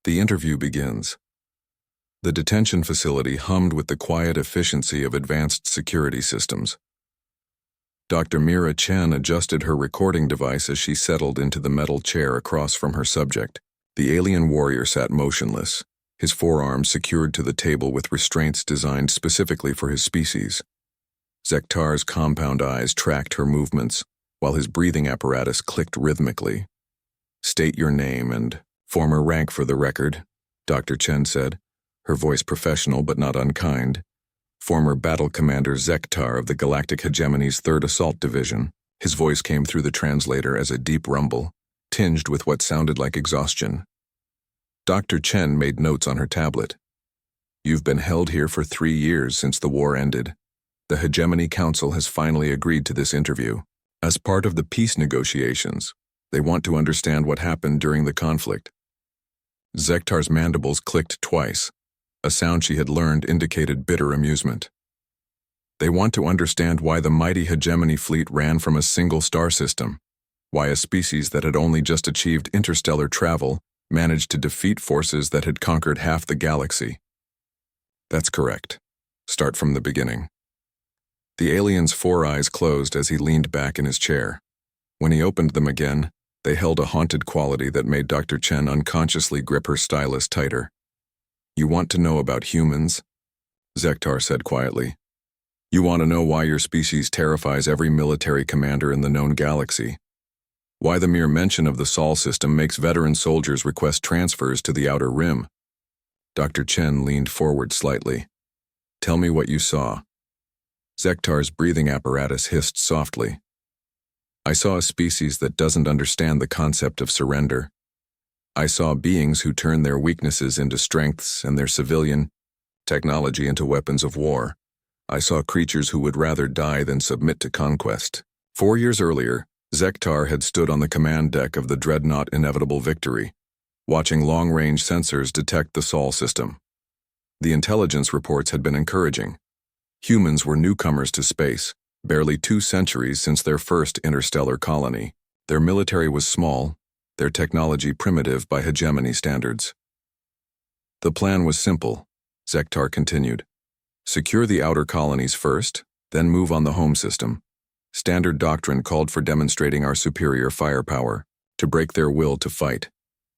The interview begins. The detention facility hummed with the quiet efficiency of advanced security systems. Dr. Mira Chen adjusted her recording device as she settled into the metal chair across from her subject. The alien warrior sat motionless, his forearms secured to the table with restraints designed specifically for his species. Zektar's compound eyes tracked her movements, while his breathing apparatus clicked rhythmically. "State your name and former rank for the record," Dr. Chen said, her voice professional but not unkind. "Former Battle Commander Zektar of the Galactic Hegemony's 3rd Assault Division." His voice came through the translator as a deep rumble, tinged with what sounded like exhaustion. Dr. Chen made notes on her tablet. "You've been held here for 3 years since the war ended. The Hegemony Council has finally agreed to this interview. As part of the peace negotiations, they want to understand what happened during the conflict." Zektar's mandibles clicked twice. A sound she had learned indicated bitter amusement. "They want to understand why the mighty Hegemony fleet ran from a single star system, why a species that had only just achieved interstellar travel managed to defeat forces that had conquered half the galaxy." "That's correct. Start from the beginning." The alien's 4 eyes closed as he leaned back in his chair. When he opened them again, they held a haunted quality that made Dr. Chen unconsciously grip her stylus tighter. "You want to know about humans?" Zektar said quietly. "You want to know why your species terrifies every military commander in the known galaxy? Why the mere mention of the Sol system makes veteran soldiers request transfers to the Outer Rim?" Dr. Chen leaned forward slightly. "Tell me what you saw." Zektar's breathing apparatus hissed softly. "I saw a species that doesn't understand the concept of surrender. I saw beings who turn their weaknesses into strengths and their civilian technology into weapons of war. I saw creatures who would rather die than submit to conquest." 4 years earlier, Zektar had stood on the command deck of the dreadnought Inevitable Victory, watching long-range sensors detect the Sol system. The intelligence reports had been encouraging. Humans were newcomers to space, barely 2 centuries since their first interstellar colony. Their military was small, their technology primitive by hegemony standards. "The plan was simple," Zektar continued. "Secure the outer colonies first, then move on the home system. Standard doctrine called for demonstrating our superior firepower, to break their will to fight.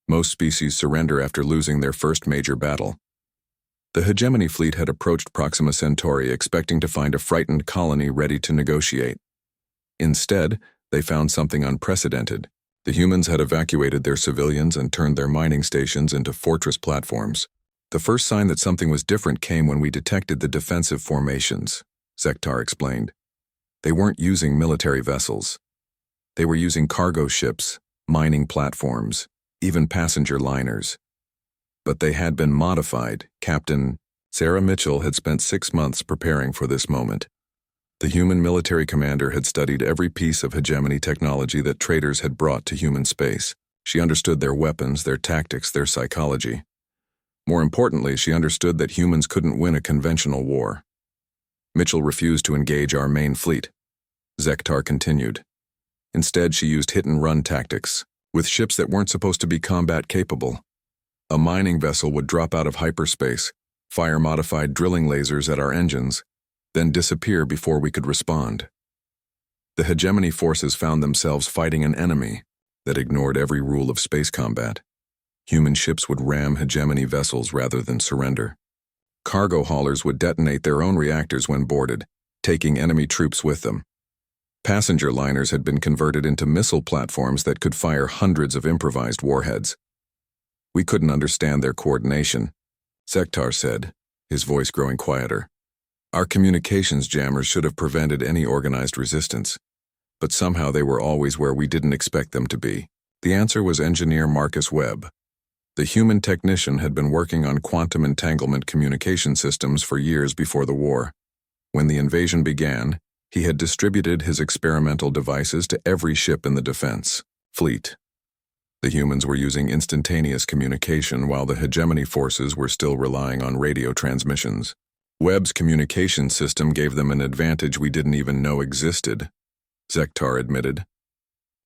Most species surrender after losing their first major battle. The Hegemony fleet had approached Proxima Centauri expecting to find a frightened colony ready to negotiate. Instead, they found something unprecedented. The humans had evacuated their civilians and turned their mining stations into fortress platforms. The first sign that something was different came when we detected the defensive formations," Zektar explained. "They weren't using military vessels. They were using cargo ships, mining platforms, even passenger liners. But they had been modified." Captain Sarah Mitchell had spent 6 months preparing for this moment. The human military commander had studied every piece of hegemony technology that traders had brought to human space. She understood their weapons, their tactics, their psychology. More importantly, she understood that humans couldn't win a conventional war. "Mitchell refused to engage our main fleet," Zektar continued. "Instead, she used hit-and-run tactics, with ships that weren't supposed to be combat-capable. A mining vessel would drop out of hyperspace, fire modified drilling lasers at our engines, then disappear before we could respond. The hegemony forces found themselves fighting an enemy that ignored every rule of space combat. Human ships would ram hegemony vessels rather than surrender. Cargo haulers would detonate their own reactors when boarded, taking enemy troops with them. Passenger liners had been converted into missile platforms that could fire hundreds of improvised warheads. We couldn't understand their coordination," Zektar said, his voice growing quieter. "Our communications jammers should have prevented any organized resistance, but somehow they were always where we didn't expect them to be." The answer was engineer Marcus Webb. The human technician had been working on quantum entanglement communication systems for years before the war. When the invasion began, he had distributed his experimental devices to every ship in the defense fleet. The humans were using instantaneous communication while the hegemony forces were still relying on radio transmissions. Webb's communication system gave them an advantage we didn't even know existed, Zektar admitted.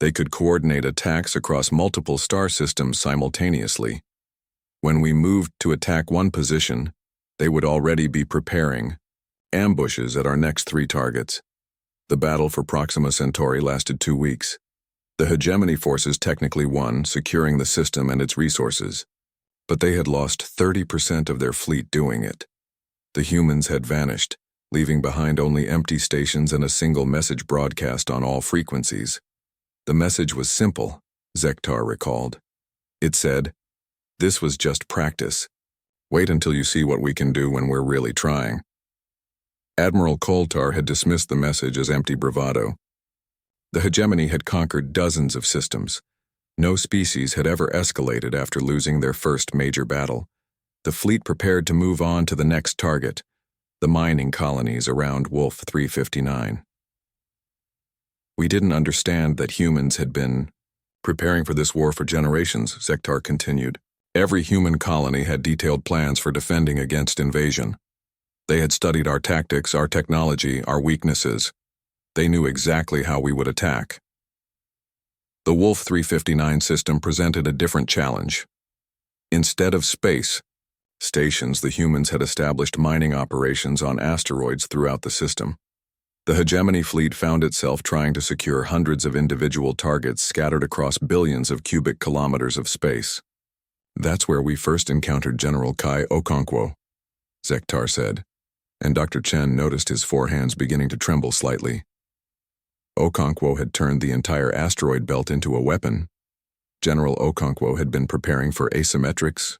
They could coordinate attacks across multiple star systems simultaneously. When we moved to attack one position, they would already be preparing ambushes at our next 3 targets. The battle for Proxima Centauri lasted 2 weeks. The hegemony forces technically won, securing the system and its resources, but they had lost 30% of their fleet doing it. The humans had vanished, leaving behind only empty stations and a single message broadcast on all frequencies. The message was simple, Zektar recalled. It said, "This was just practice. Wait until you see what we can do when we're really trying." Admiral Koltar had dismissed the message as empty bravado. The hegemony had conquered dozens of systems. No species had ever escalated after losing their first major battle. The fleet prepared to move on to the next target, the mining colonies around Wolf 359. "We didn't understand that humans had been preparing for this war for generations," Zektar continued. "Every human colony had detailed plans for defending against invasion. They had studied our tactics, our technology, our weaknesses. They knew exactly how we would attack." The Wolf 359 system presented a different challenge. Instead of space stations, the humans had established mining operations on asteroids throughout the system. The hegemony fleet found itself trying to secure hundreds of individual targets scattered across billions of cubic kilometers of space. "That's where we first encountered General Kai Okonkwo," Zektar said, and Dr. Chen noticed his forehands beginning to tremble slightly. Okonkwo had turned the entire asteroid belt into a weapon. General Okonkwo had been preparing for asymmetrics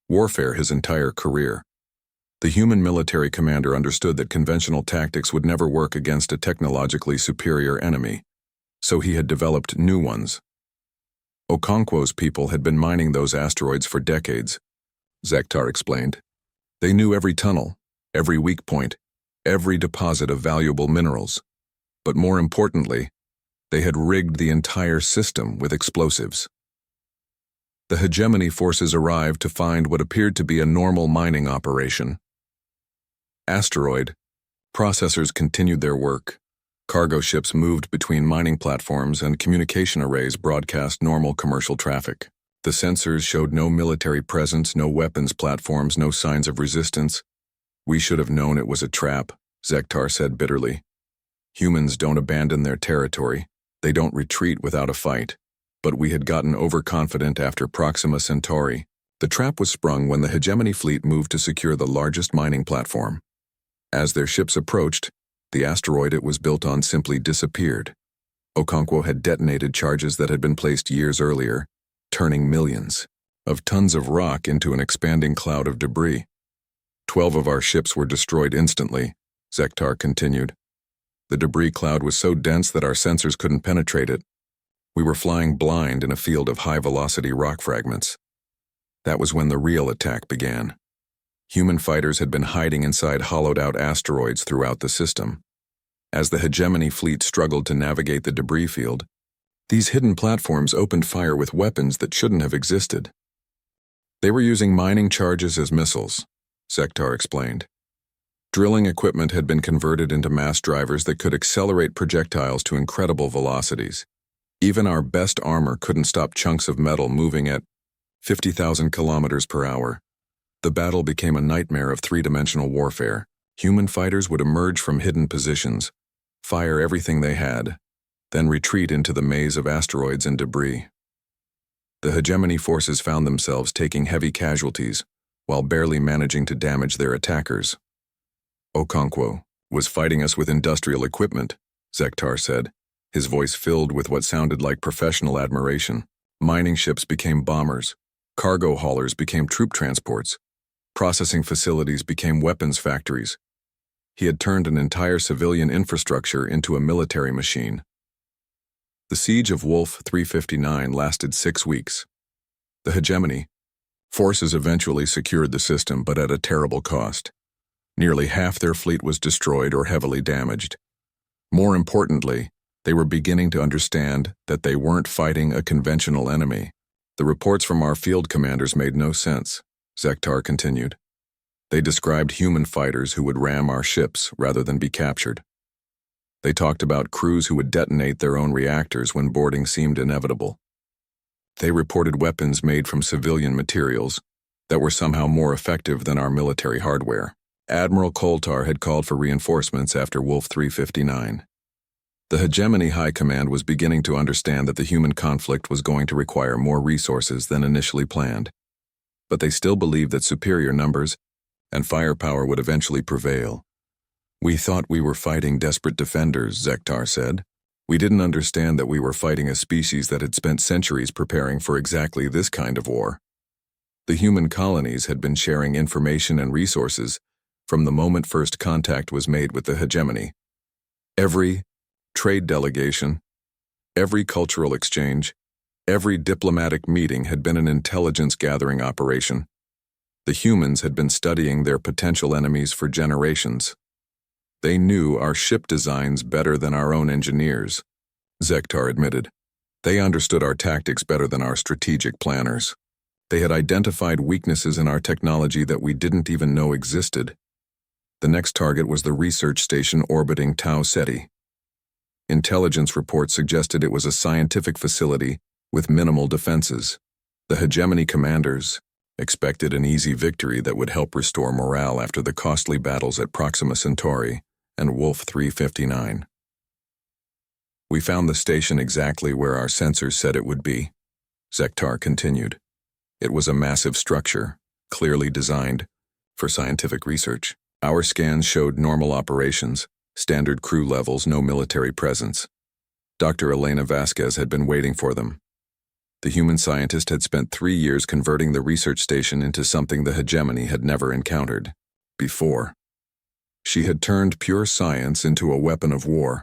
warfare his entire career. The human military commander understood that conventional tactics would never work against a technologically superior enemy, so he had developed new ones. Okonkwo's people had been mining those asteroids for decades, Zektar explained. They knew every tunnel, every weak point, every deposit of valuable minerals. But more importantly, they had rigged the entire system with explosives. The hegemony forces arrived to find what appeared to be a normal mining operation. Asteroid. Processors continued their work. Cargo ships moved between mining platforms and communication arrays broadcast normal commercial traffic. The sensors showed no military presence, no weapons platforms, no signs of resistance. "We should have known it was a trap," Zektar said bitterly. "Humans don't abandon their territory. They don't retreat without a fight. But we had gotten overconfident after Proxima Centauri. The trap was sprung when the hegemony fleet moved to secure the largest mining platform. As their ships approached, the asteroid it was built on simply disappeared. Okonkwo had detonated charges that had been placed years earlier, turning millions of tons of rock into an expanding cloud of debris. 12 of our ships were destroyed instantly," Zektar continued. "The debris cloud was so dense that our sensors couldn't penetrate it. We were flying blind in a field of high-velocity rock fragments. That was when the real attack began. Human fighters had been hiding inside hollowed-out asteroids throughout the system. As the hegemony fleet struggled to navigate the debris field, these hidden platforms opened fire with weapons that shouldn't have existed. They were using mining charges as missiles," Zektar explained. Drilling equipment had been converted into mass drivers that could accelerate projectiles to incredible velocities. Even our best armor couldn't stop chunks of metal moving at 50,000 kilometers per hour. The battle became a nightmare of 3-dimensional warfare. Human fighters would emerge from hidden positions, fire everything they had, then retreat into the maze of asteroids and debris. The hegemony forces found themselves taking heavy casualties while barely managing to damage their attackers. "Okonkwo was fighting us with industrial equipment," Zektar said, his voice filled with what sounded like professional admiration. "Mining ships became bombers, cargo haulers became troop transports, processing facilities became weapons factories. He had turned an entire civilian infrastructure into a military machine." The siege of Wolf 359 lasted 6 weeks. The hegemony forces eventually secured the system, but at a terrible cost. Nearly half their fleet was destroyed or heavily damaged. More importantly, they were beginning to understand that they weren't fighting a conventional enemy. "The reports from our field commanders made no sense," Zektar continued. "They described human fighters who would ram our ships rather than be captured. They talked about crews who would detonate their own reactors when boarding seemed inevitable. They reported weapons made from civilian materials, that were somehow more effective than our military hardware. Admiral Koltar had called for reinforcements after Wolf 359. The Hegemony High Command was beginning to understand that the human conflict was going to require more resources than initially planned, but they still believed that superior numbers and firepower would eventually prevail. "We thought we were fighting desperate defenders," Zektar said. "We didn't understand that we were fighting a species that had spent centuries preparing for exactly this kind of war." The human colonies had been sharing information and resources from the moment first contact was made with the hegemony. Every trade delegation, every cultural exchange, every diplomatic meeting had been an intelligence-gathering operation. The humans had been studying their potential enemies for generations. They knew our ship designs better than our own engineers, Zektar admitted. They understood our tactics better than our strategic planners. They had identified weaknesses in our technology that we didn't even know existed. The next target was the research station orbiting Tau Ceti. Intelligence reports suggested it was a scientific facility with minimal defenses. The hegemony commanders expected an easy victory that would help restore morale after the costly battles at Proxima Centauri and Wolf 359. "We found the station exactly where our sensors said it would be," Zektar continued. "It was a massive structure, clearly designed for scientific research. Our scans showed normal operations, standard crew levels, no military presence. Dr. Elena Vasquez had been waiting for them. The human scientist had spent 3 years converting the research station into something the hegemony had never encountered before. She had turned pure science into a weapon of war.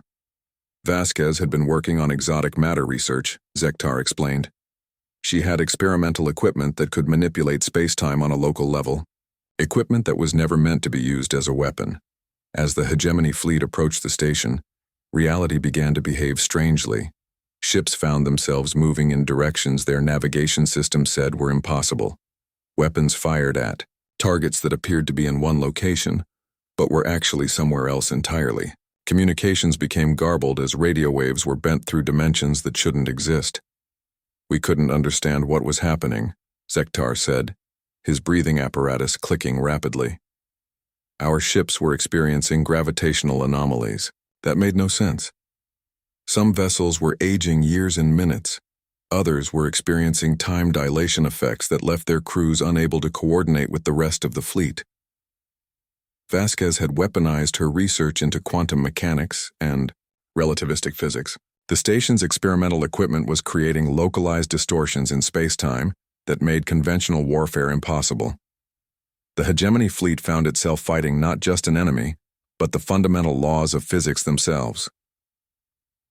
Vasquez had been working on exotic matter research, Zektar explained. She had experimental equipment that could manipulate space-time on a local level, equipment that was never meant to be used as a weapon. As the hegemony fleet approached the station, reality began to behave strangely. Ships found themselves moving in directions their navigation system said were impossible. Weapons fired at targets that appeared to be in one location, but were actually somewhere else entirely. Communications became garbled as radio waves were bent through dimensions that shouldn't exist. "We couldn't understand what was happening," Zektar said, his breathing apparatus clicking rapidly. "Our ships were experiencing gravitational anomalies. That made no sense. Some vessels were aging years in minutes. Others were experiencing time dilation effects that left their crews unable to coordinate with the rest of the fleet." Vasquez had weaponized her research into quantum mechanics and relativistic physics. The station's experimental equipment was creating localized distortions in space-time that made conventional warfare impossible. The hegemony fleet found itself fighting not just an enemy, but the fundamental laws of physics themselves.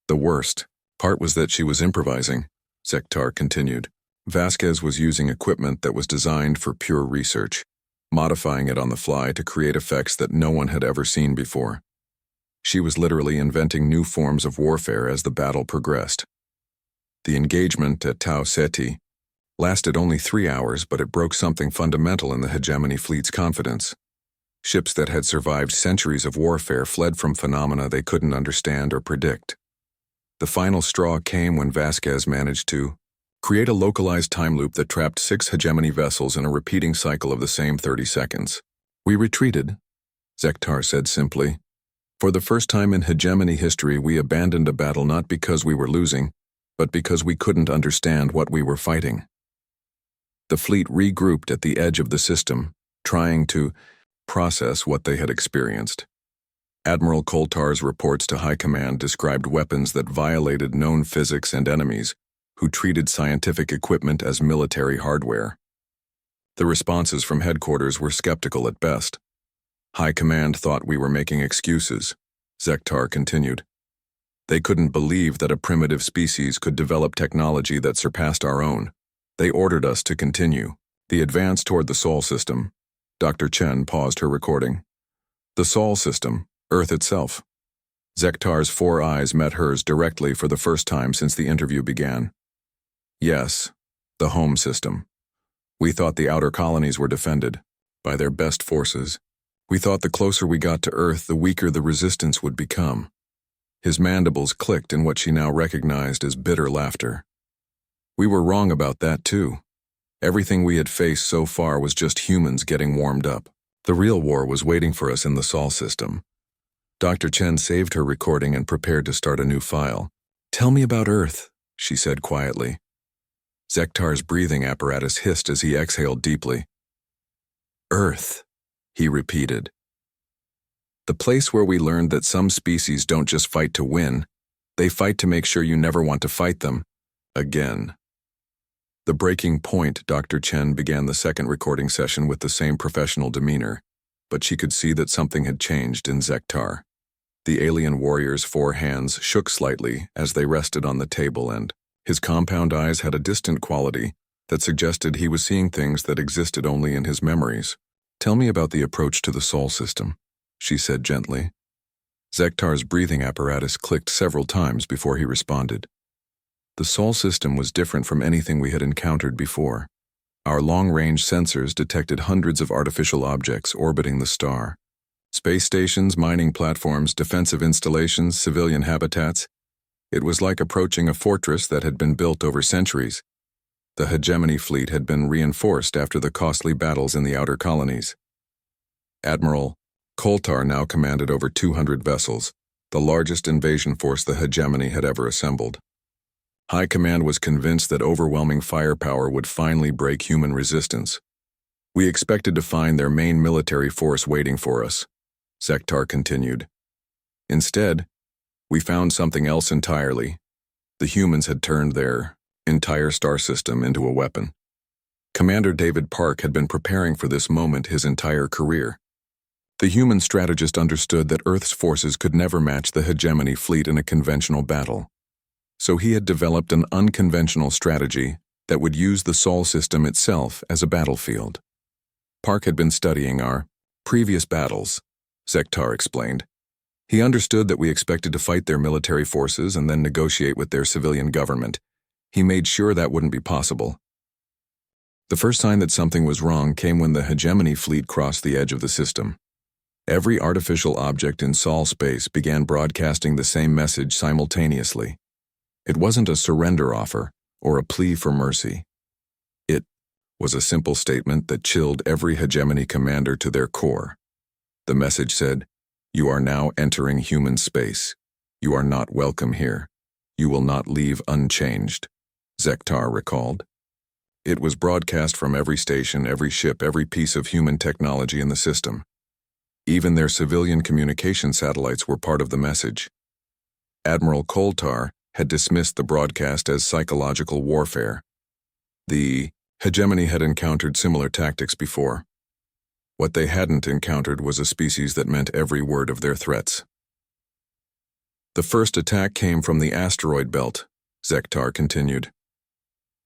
"The worst part was that she was improvising," Zektar continued. "Vasquez was using equipment that was designed for pure research, modifying it on the fly to create effects that no one had ever seen before. She was literally inventing new forms of warfare as the battle progressed. The engagement at Tau Ceti lasted only 3 hours, but it broke something fundamental in the hegemony fleet's confidence. Ships that had survived centuries of warfare fled from phenomena they couldn't understand or predict. The final straw came when Vasquez managed to create a localized time loop that trapped 6 hegemony vessels in a repeating cycle of the same 30 seconds. "We retreated," Zektar said simply. "For the first time in hegemony history, we abandoned a battle not because we were losing, but because we couldn't understand what we were fighting." The fleet regrouped at the edge of the system, trying to process what they had experienced. Admiral Koltar's reports to High Command described weapons that violated known physics and enemies who treated scientific equipment as military hardware. The responses from headquarters were skeptical at best. High Command thought we were making excuses, Zektar continued. They couldn't believe that a primitive species could develop technology that surpassed our own. They ordered us to continue. The advance toward the Sol system. Dr. Chen paused her recording. The Sol system, Earth itself. Zektar's 4 eyes met hers directly for the first time since the interview began. Yes, the home system. We thought the outer colonies were defended by their best forces. We thought the closer we got to Earth, the weaker the resistance would become. His mandibles clicked in what she now recognized as bitter laughter. We were wrong about that too. Everything we had faced so far was just humans getting warmed up. The real war was waiting for us in the Sol system. Dr. Chen saved her recording and prepared to start a new file. "Tell me about Earth," she said quietly. Zektar's breathing apparatus hissed as he exhaled deeply. "Earth," he repeated. "The place where we learned that some species don't just fight to win, they fight to make sure you never want to fight them again." The breaking point, Dr. Chen began the second recording session with the same professional demeanor, but she could see that something had changed in Zektar. The alien warrior's 4 hands shook slightly as they rested on the table, and his compound eyes had a distant quality that suggested he was seeing things that existed only in his memories. "Tell me about the approach to the Sol system," she said gently. Zektar's breathing apparatus clicked several times before he responded. The Sol system was different from anything we had encountered before. Our long-range sensors detected hundreds of artificial objects orbiting the star. Space stations, mining platforms, defensive installations, civilian habitats. It was like approaching a fortress that had been built over centuries. The hegemony fleet had been reinforced after the costly battles in the outer colonies. Admiral Koltar now commanded over 200 vessels, the largest invasion force the hegemony had ever assembled. High Command was convinced that overwhelming firepower would finally break human resistance. "We expected to find their main military force waiting for us," Zektar continued. "Instead, we found something else entirely. The humans had turned their entire star system into a weapon." Commander David Park had been preparing for this moment his entire career. The human strategist understood that Earth's forces could never match the hegemony fleet in a conventional battle. So he had developed an unconventional strategy that would use the Sol system itself as a battlefield. Park had been studying our previous battles, Zektar explained. He understood that we expected to fight their military forces and then negotiate with their civilian government. He made sure that wouldn't be possible. The first sign that something was wrong came when the hegemony fleet crossed the edge of the system. Every artificial object in Sol space began broadcasting the same message simultaneously. It wasn't a surrender offer or a plea for mercy. It was a simple statement that chilled every hegemony commander to their core. The message said, "You are now entering human space. You are not welcome here. You will not leave unchanged," Zektar recalled. It was broadcast from every station, every ship, every piece of human technology in the system. Even their civilian communication satellites were part of the message. Admiral Koltar had dismissed the broadcast as psychological warfare. The hegemony had encountered similar tactics before. What they hadn't encountered was a species that meant every word of their threats. "The first attack came from the asteroid belt," Zektar continued.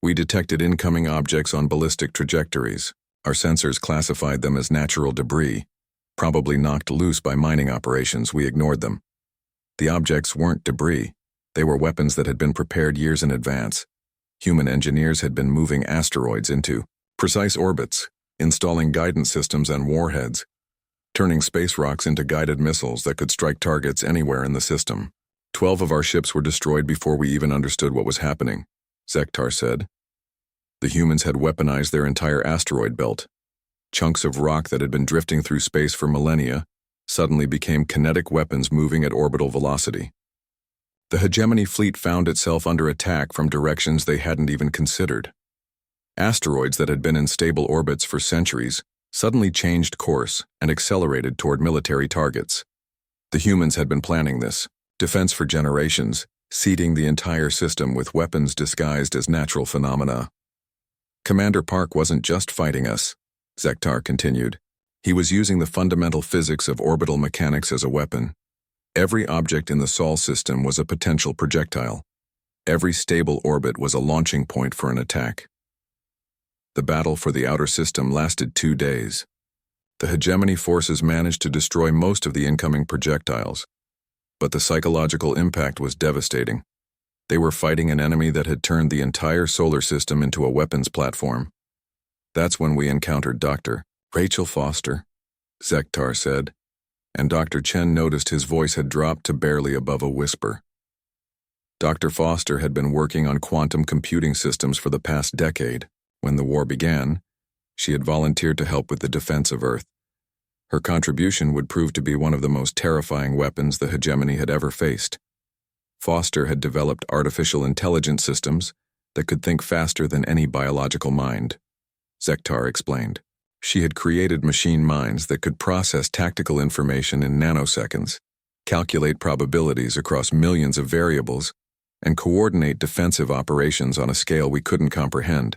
"We detected incoming objects on ballistic trajectories. Our sensors classified them as natural debris, probably knocked loose by mining operations. We ignored them. The objects weren't debris. They were weapons that had been prepared years in advance. Human engineers had been moving asteroids into precise orbits, installing guidance systems and warheads, turning space rocks into guided missiles that could strike targets anywhere in the system. 12 of our ships were destroyed before we even understood what was happening," Zektar said. The humans had weaponized their entire asteroid belt. Chunks of rock that had been drifting through space for millennia suddenly became kinetic weapons moving at orbital velocity. The hegemony fleet found itself under attack from directions they hadn't even considered. Asteroids that had been in stable orbits for centuries suddenly changed course and accelerated toward military targets. The humans had been planning this defense for generations, seeding the entire system with weapons disguised as natural phenomena. "Commander Park wasn't just fighting us," Zektar continued. "He was using the fundamental physics of orbital mechanics as a weapon. Every object in the Sol system was a potential projectile. Every stable orbit was a launching point for an attack." The battle for the outer system lasted 2 days. The hegemony forces managed to destroy most of the incoming projectiles, but the psychological impact was devastating. They were fighting an enemy that had turned the entire solar system into a weapons platform. "That's when we encountered Dr. Rachel Foster," Zektar said, and Dr. Chen noticed his voice had dropped to barely above a whisper. Dr. Foster had been working on quantum computing systems for the past decade. When the war began, she had volunteered to help with the defense of Earth. Her contribution would prove to be one of the most terrifying weapons the hegemony had ever faced. Foster had developed artificial intelligence systems that could think faster than any biological mind, Zektar explained. She had created machine minds that could process tactical information in nanoseconds, calculate probabilities across millions of variables, and coordinate defensive operations on a scale we couldn't comprehend.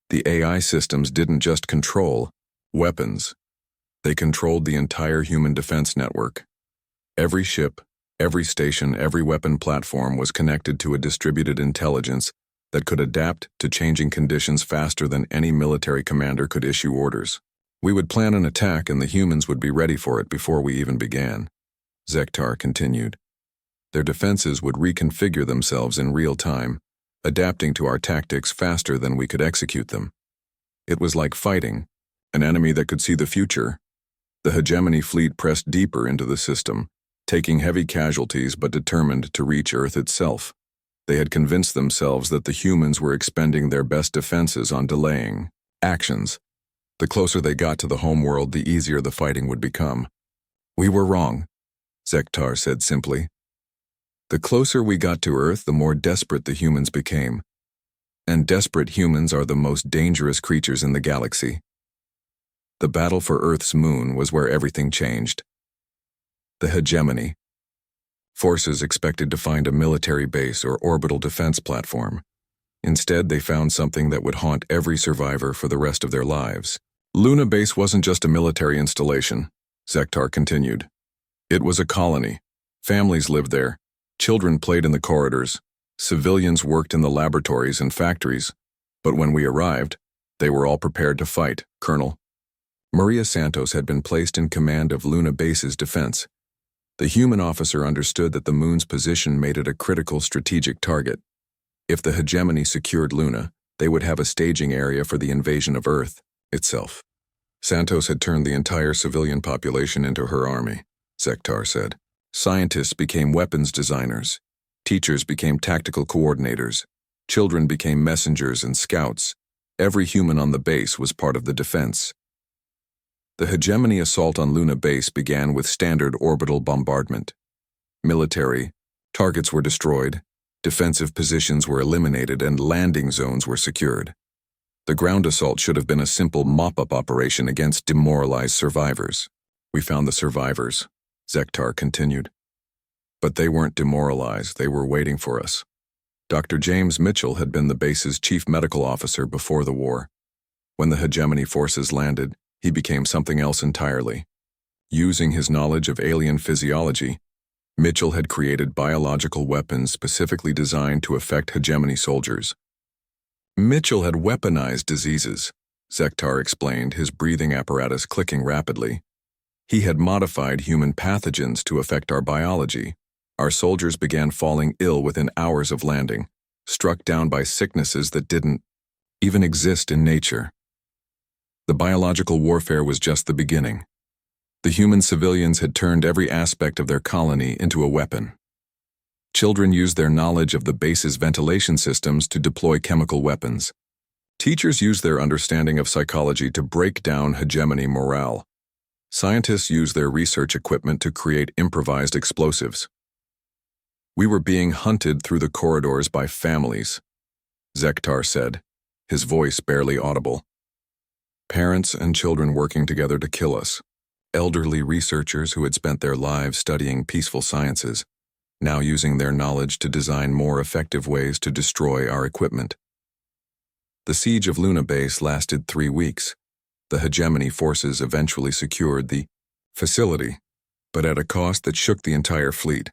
The AI systems didn't just control weapons. They controlled the entire human defense network. Every ship, every station, every weapon platform was connected to a distributed intelligence that could adapt to changing conditions faster than any military commander could issue orders. We would plan an attack and the humans would be ready for it before we even began, Zektar continued. Their defenses would reconfigure themselves in real time, adapting to our tactics faster than we could execute them. It was like fighting an enemy that could see the future. The hegemony fleet pressed deeper into the system, taking heavy casualties but determined to reach Earth itself. They had convinced themselves that the humans were expending their best defenses on delaying actions. The closer they got to the homeworld, the easier the fighting would become. We were wrong, Zektar said simply. The closer we got to Earth, the more desperate the humans became. And desperate humans are the most dangerous creatures in the galaxy. The battle for Earth's moon was where everything changed. The hegemony. Forces expected to find a military base or orbital defense platform. Instead, they found something that would haunt every survivor for the rest of their lives. Luna Base wasn't just a military installation, Zektar continued. It was a colony. Families lived there. Children played in the corridors. Civilians worked in the laboratories and factories. But when we arrived, they were all prepared to fight, Colonel. Maria Santos had been placed in command of Luna Base's defense. The human officer understood that the moon's position made it a critical strategic target. If the hegemony secured Luna, they would have a staging area for the invasion of Earth itself. Santos had turned the entire civilian population into her army, Zektar said. Scientists became weapons designers. Teachers became tactical coordinators. Children became messengers and scouts. Every human on the base was part of the defense. The hegemony assault on Luna Base began with standard orbital bombardment. Military targets were destroyed, defensive positions were eliminated, and landing zones were secured. The ground assault should have been a simple mop-up operation against demoralized survivors. We found the survivors, Zektar continued. But they weren't demoralized, they were waiting for us. Dr. James Mitchell had been the base's chief medical officer before the war. When the hegemony forces landed, he became something else entirely. Using his knowledge of alien physiology, Mitchell had created biological weapons specifically designed to affect hegemony soldiers. Mitchell had weaponized diseases, Zektar explained, his breathing apparatus clicking rapidly. He had modified human pathogens to affect our biology. Our soldiers began falling ill within hours of landing, struck down by sicknesses that didn't even exist in nature. The biological warfare was just the beginning. The human civilians had turned every aspect of their colony into a weapon. Children used their knowledge of the base's ventilation systems to deploy chemical weapons. Teachers used their understanding of psychology to break down hegemony morale. Scientists used their research equipment to create improvised explosives. We were being hunted through the corridors by families, Zektar said, his voice barely audible. Parents and children working together to kill us. Elderly researchers who had spent their lives studying peaceful sciences, now using their knowledge to design more effective ways to destroy our equipment. The siege of Luna Base lasted 3 weeks. The hegemony forces eventually secured the facility, but at a cost that shook the entire fleet.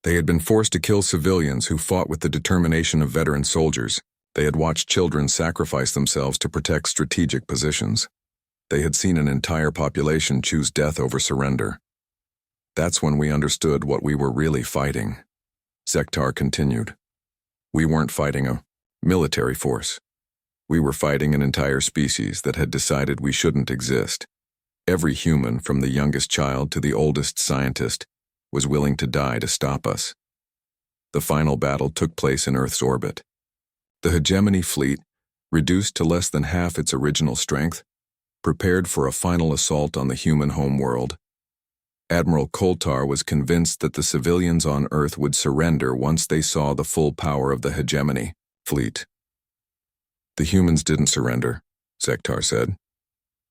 They had been forced to kill civilians who fought with the determination of veteran soldiers. They had watched children sacrifice themselves to protect strategic positions. They had seen an entire population choose death over surrender. That's when we understood what we were really fighting, Zektar continued. We weren't fighting a military force. We were fighting an entire species that had decided we shouldn't exist. Every human, from the youngest child to the oldest scientist, was willing to die to stop us. The final battle took place in Earth's orbit. The hegemony fleet, reduced to less than half its original strength, prepared for a final assault on the human homeworld. Admiral Koltar was convinced that the civilians on Earth would surrender once they saw the full power of the hegemony fleet. The humans didn't surrender, Zektar said.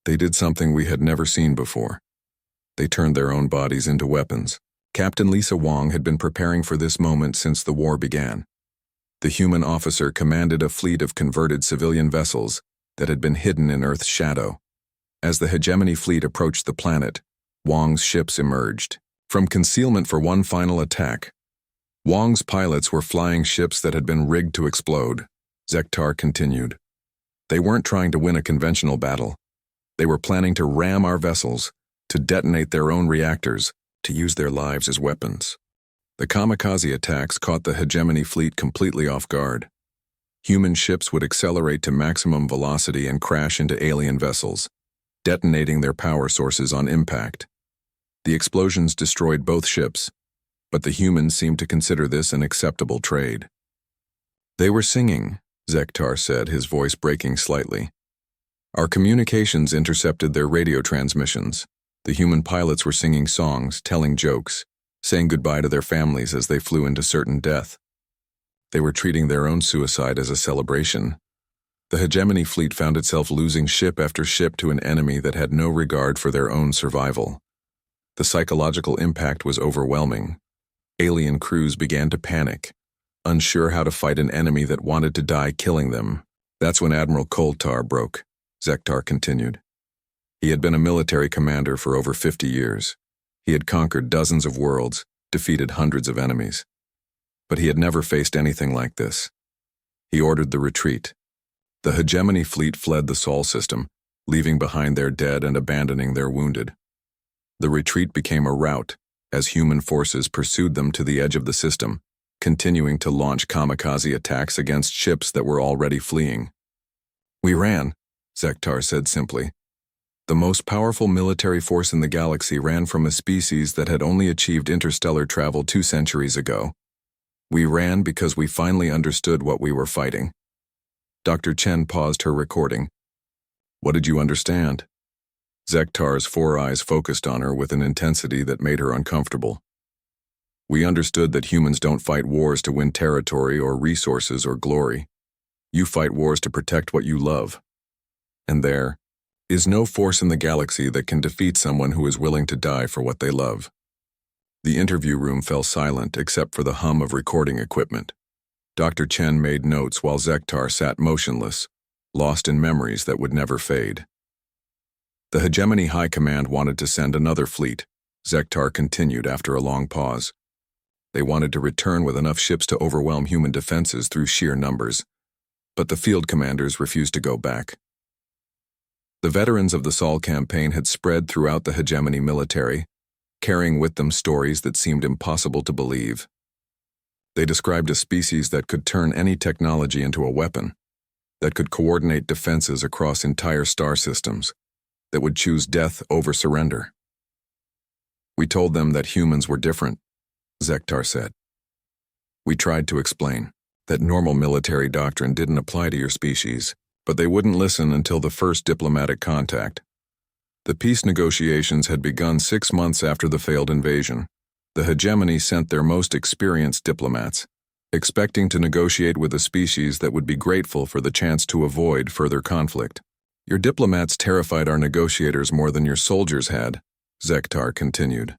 They did something we had never seen before. They turned their own bodies into weapons. Captain Lisa Wong had been preparing for this moment since the war began. The human officer commanded a fleet of converted civilian vessels that had been hidden in Earth's shadow. As the hegemony fleet approached the planet, Wong's ships emerged. From concealment for one final attack, Wong's pilots were flying ships that had been rigged to explode. Zektar continued. They weren't trying to win a conventional battle. They were planning to ram our vessels, to detonate their own reactors, to use their lives as weapons. The kamikaze attacks caught the hegemony fleet completely off guard. Human ships would accelerate to maximum velocity and crash into alien vessels, detonating their power sources on impact. The explosions destroyed both ships, but the humans seemed to consider this an acceptable trade. They were singing, Zektar said, his voice breaking slightly. Our communications intercepted their radio transmissions. The human pilots were singing songs, telling jokes, saying goodbye to their families as they flew into certain death. They were treating their own suicide as a celebration. The hegemony fleet found itself losing ship after ship to an enemy that had no regard for their own survival. The psychological impact was overwhelming. Alien crews began to panic, unsure how to fight an enemy that wanted to die killing them. That's when Admiral Koltar broke, Zektar continued. He had been a military commander for over 50 years. He had conquered dozens of worlds, defeated hundreds of enemies. But he had never faced anything like this. He ordered the retreat. The hegemony fleet fled the Sol system, leaving behind their dead and abandoning their wounded. The retreat became a rout as human forces pursued them to the edge of the system, continuing to launch kamikaze attacks against ships that were already fleeing. We ran, Zektar said simply. The most powerful military force in the galaxy ran from a species that had only achieved interstellar travel 2 centuries ago. We ran because we finally understood what we were fighting. Dr. Chen paused her recording. What did you understand? Zektar's 4 eyes focused on her with an intensity that made her uncomfortable. We understood that humans don't fight wars to win territory or resources or glory. You fight wars to protect what you love. And there is no force in the galaxy that can defeat someone who is willing to die for what they love. The interview room fell silent except for the hum of recording equipment. Dr. Chen made notes while Zektar sat motionless, lost in memories that would never fade. The hegemony high command wanted to send another fleet, Zektar continued after a long pause. They wanted to return with enough ships to overwhelm human defenses through sheer numbers, but the field commanders refused to go back. The veterans of the Sol campaign had spread throughout the hegemony military, carrying with them stories that seemed impossible to believe. They described a species that could turn any technology into a weapon, that could coordinate defenses across entire star systems, that would choose death over surrender. We told them that humans were different, Zektar said. We tried to explain that normal military doctrine didn't apply to your species, but they wouldn't listen until the first diplomatic contact. The peace negotiations had begun 6 months after the failed invasion. The hegemony sent their most experienced diplomats, expecting to negotiate with a species that would be grateful for the chance to avoid further conflict. Your diplomats terrified our negotiators more than your soldiers had, Zektar continued.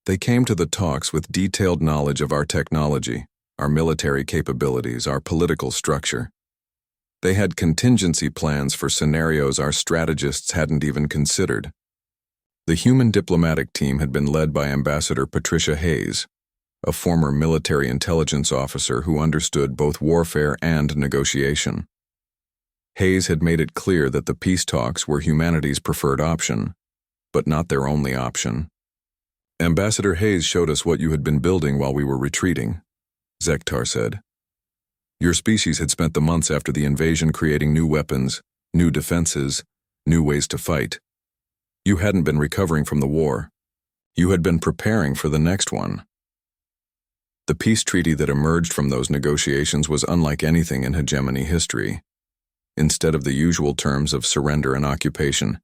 They came to the talks with detailed knowledge of our technology, our military capabilities, our political structure. They had contingency plans for scenarios our strategists hadn't even considered. The human diplomatic team had been led by Ambassador Patricia Hayes, a former military intelligence officer who understood both warfare and negotiation. Hayes had made it clear that the peace talks were humanity's preferred option, but not their only option. Ambassador Hayes showed us what you had been building while we were retreating, Zektar said. Your species had spent the months after the invasion creating new weapons, new defenses, new ways to fight. You hadn't been recovering from the war. You had been preparing for the next one. The peace treaty that emerged from those negotiations was unlike anything in hegemony history. Instead of the usual terms of surrender and occupation,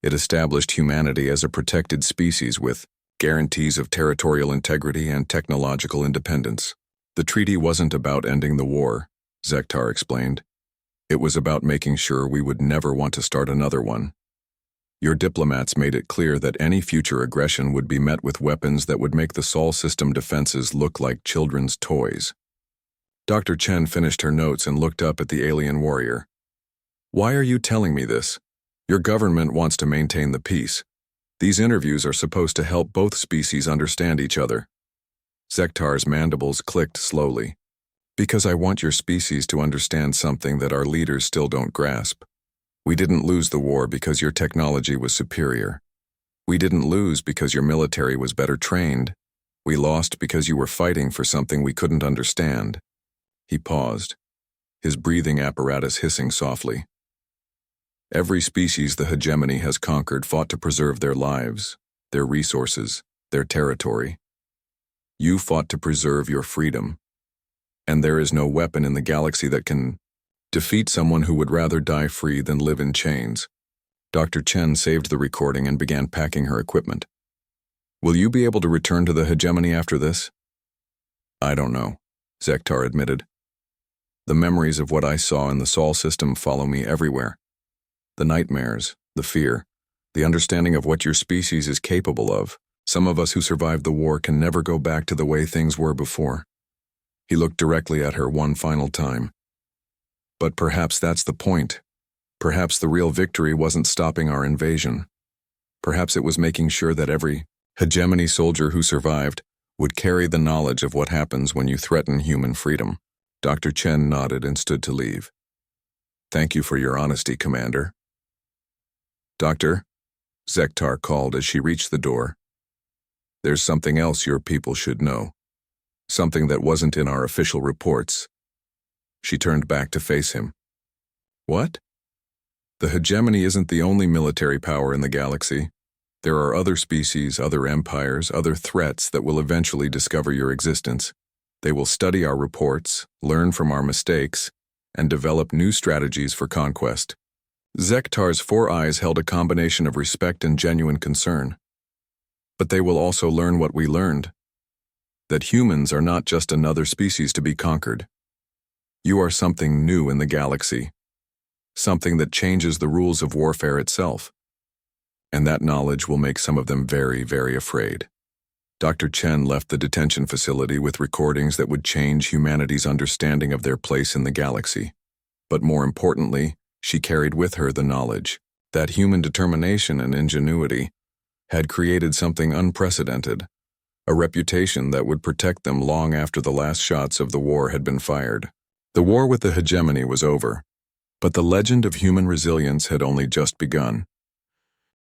it established humanity as a protected species with guarantees of territorial integrity and technological independence. The treaty wasn't about ending the war, Zektar explained. It was about making sure we would never want to start another one. Your diplomats made it clear that any future aggression would be met with weapons that would make the Sol system defenses look like children's toys. Dr. Chen finished her notes and looked up at the alien warrior. Why are you telling me this? Your government wants to maintain the peace. These interviews are supposed to help both species understand each other. Zektar's mandibles clicked slowly. Because I want your species to understand something that our leaders still don't grasp. We didn't lose the war because your technology was superior. We didn't lose because your military was better trained. We lost because you were fighting for something we couldn't understand. He paused, his breathing apparatus hissing softly. Every species the hegemony has conquered fought to preserve their lives, their resources, their territory. You fought to preserve your freedom. And there is no weapon in the galaxy that can defeat someone who would rather die free than live in chains. Dr. Chen saved the recording and began packing her equipment. Will you be able to return to the hegemony after this? I don't know, Zektar admitted. The memories of what I saw in the Sol system follow me everywhere. The nightmares, the fear, the understanding of what your species is capable of. Some of us who survived the war can never go back to the way things were before. He looked directly at her one final time. But perhaps that's the point. Perhaps the real victory wasn't stopping our invasion. Perhaps it was making sure that every hegemony soldier who survived would carry the knowledge of what happens when you threaten human freedom. Dr. Chen nodded and stood to leave. Thank you for your honesty, Commander. Doctor, Zektar called as she reached the door. There's something else your people should know. Something that wasn't in our official reports. She turned back to face him. What? The hegemony isn't the only military power in the galaxy. There are other species, other empires, other threats that will eventually discover your existence. They will study our reports, learn from our mistakes, and develop new strategies for conquest. Zektar's 4 eyes held a combination of respect and genuine concern. But they will also learn what we learned. That humans are not just another species to be conquered. You are something new in the galaxy. Something that changes the rules of warfare itself. And that knowledge will make some of them very, very afraid. Dr. Chen left the detention facility with recordings that would change humanity's understanding of their place in the galaxy. But more importantly, she carried with her the knowledge that human determination and ingenuity had created something unprecedented, a reputation that would protect them long after the last shots of the war had been fired. The war with the hegemony was over, but the legend of human resilience had only just begun.